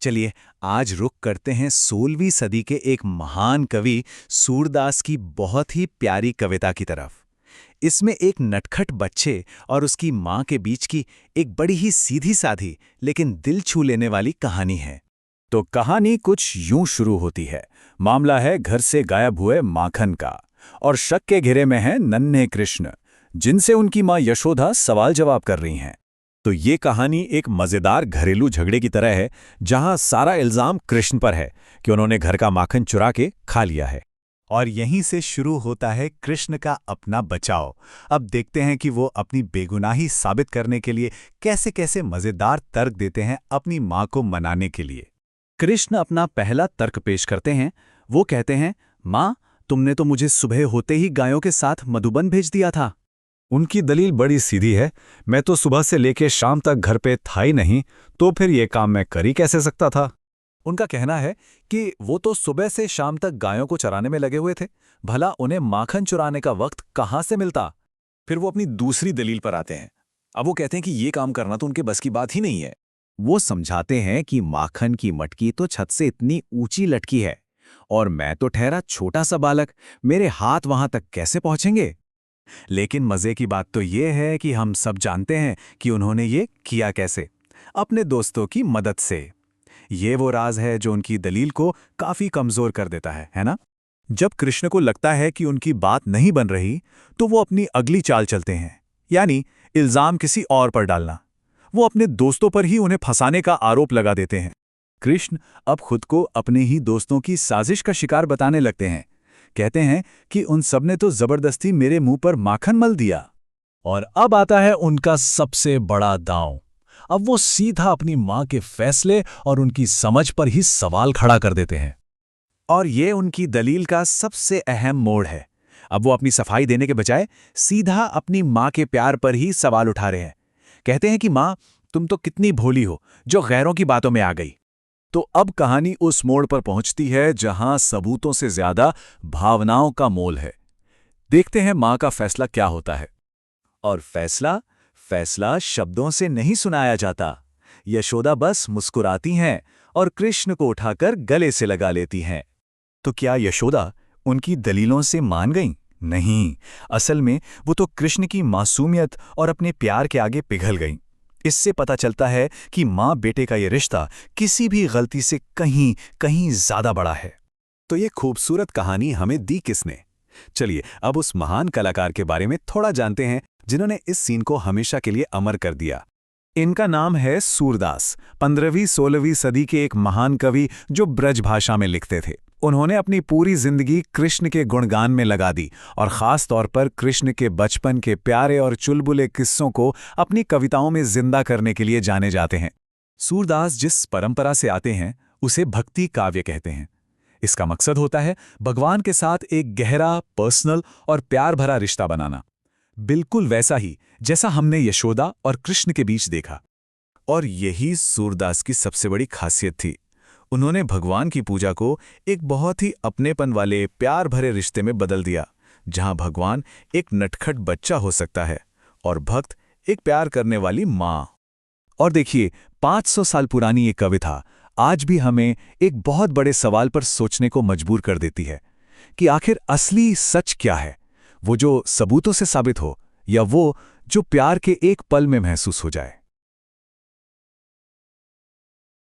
चलिए आज रुख करते हैं 16वीं सदी के एक महान कवि सूरदास की बहुत ही प्यारी कविता की तरफ। इसमें एक नटखट बच्चे और उसकी माँ के बीच की एक बड़ी ही सीधी साधी लेकिन दिल छू लेने वाली कहानी है। तो कहानी कुछ यूं शुरू होती है। मामला है घर से गायब हुए माखन का, और शक के घेरे में हैं नन्हे कृष्ण, जिनसे उनकी माँ यशोदा सवाल जवाब कर रही हैं। तो ये कहानी एक मजेदार घरेलू झगड़े की तरह है, जहां सारा इल्जाम कृष्ण पर है कि उन्होंने घर का माखन चुरा के खा लिया है। और यहीं से शुरू होता है कृष्ण का अपना बचाव। अब देखते हैं कि वो अपनी बेगुनाही साबित करने के लिए कैसे कैसे मजेदार तर्क देते हैं अपनी माँ को मनाने के लिए। कृष्ण अपना पहला तर्क पेश करते हैं। वो कहते हैं, माँ, तुमने तो मुझे सुबह होते ही गायों के साथ मधुबन भेज दिया था। उनकी दलील बड़ी सीधी है। मैं तो सुबह से लेकर शाम तक घर पे था ही नहीं, तो फिर ये काम मैं कर ही कैसे सकता था। उनका कहना है कि वो तो सुबह से शाम तक गायों को चराने में लगे हुए थे, भला उन्हें माखन चुराने का वक्त कहाँ से मिलता। फिर वो अपनी दूसरी दलील पर आते हैं। अब वो कहते हैं कि ये काम करना तो उनके बस की बात ही नहीं है। वो समझाते हैं कि माखन की मटकी तो छत से इतनी ऊंची लटकी है, और मैं तो ठहरा छोटा सा बालक, मेरे हाथ वहां तक कैसे पहुंचेंगे। लेकिन मजे की बात तो ये है कि हम सब जानते हैं कि उन्होंने ये किया कैसे, अपने दोस्तों की मदद से। ये वो राज है जो उनकी दलील को काफी कमजोर कर देता है ना? जब कृष्ण को लगता है कि उनकी बात नहीं बन रही, तो वो अपनी अगली चाल चलते हैं, यानी इल्जाम किसी और पर डालना। वो अपने दोस्तों पर ही उन्हें फंसाने का आरोप लगा देते हैं। कृष्ण अब खुद को अपने ही दोस्तों की साजिश का शिकार बताने लगते हैं। कहते हैं कि उन सब ने तो जबरदस्ती मेरे मुंह पर माखन मल दिया। और अब आता है उनका सबसे बड़ा दांव। अब वो सीधा अपनी माँ के फैसले और उनकी समझ पर ही सवाल खड़ा कर देते हैं। और ये उनकी दलील का सबसे अहम मोड़ है। अब वो अपनी सफाई देने के बजाय सीधा अपनी माँ के प्यार पर ही सवाल उठा रहे हैं। कहते हैं कि माँ, तुम तो कितनी भोली हो जो गैरों की बातों में आ गई। तो अब कहानी उस मोड़ पर पहुंचती है जहां सबूतों से ज्यादा भावनाओं का मोल है। देखते हैं मां का फैसला क्या होता है। और फैसला शब्दों से नहीं सुनाया जाता। यशोदा बस मुस्कुराती हैं और कृष्ण को उठाकर गले से लगा लेती हैं। तो क्या यशोदा उनकी दलीलों से मान गईं? नहीं, असल में वो तो कृष्ण की मासूमियत और अपने प्यार के आगे पिघल गईं। इससे पता चलता है कि माँ बेटे का ये रिश्ता किसी भी गलती से कहीं कहीं ज्यादा बड़ा है। तो ये खूबसूरत कहानी हमें दी किसने? चलिए अब उस महान कलाकार के बारे में थोड़ा जानते हैं जिन्होंने इस सीन को हमेशा के लिए अमर कर दिया। इनका नाम है सूरदास। 15वीं-16वीं सदी के एक महान कवि जो ब्रज भाषा में लिखते थे। उन्होंने अपनी पूरी जिंदगी कृष्ण के गुणगान में लगा दी, और खास तौर पर कृष्ण के बचपन के प्यारे और चुलबुले किस्सों को अपनी कविताओं में जिंदा करने के लिए जाने जाते हैं। सूरदास जिस परंपरा से आते हैं उसे भक्ति काव्य कहते हैं। इसका मकसद होता है भगवान के साथ एक गहरा, पर्सनल और प्यार भरा रिश्ता बनाना, बिल्कुल वैसा ही जैसा हमने यशोदा और कृष्ण के बीच देखा। और यही सूरदास की सबसे बड़ी खासियत थी। उन्होंने भगवान की पूजा को एक बहुत ही अपनेपन वाले प्यार भरे रिश्ते में बदल दिया, जहां भगवान एक नटखट बच्चा हो सकता है और भक्त एक प्यार करने वाली माँ। और देखिए, 500 साल पुरानी ये कविता आज भी हमें एक बहुत बड़े सवाल पर सोचने को मजबूर कर देती है कि आखिर असली सच क्या है, वो जो सबूतों से साबित हो या वो जो प्यार के एक पल में महसूस हो जाए।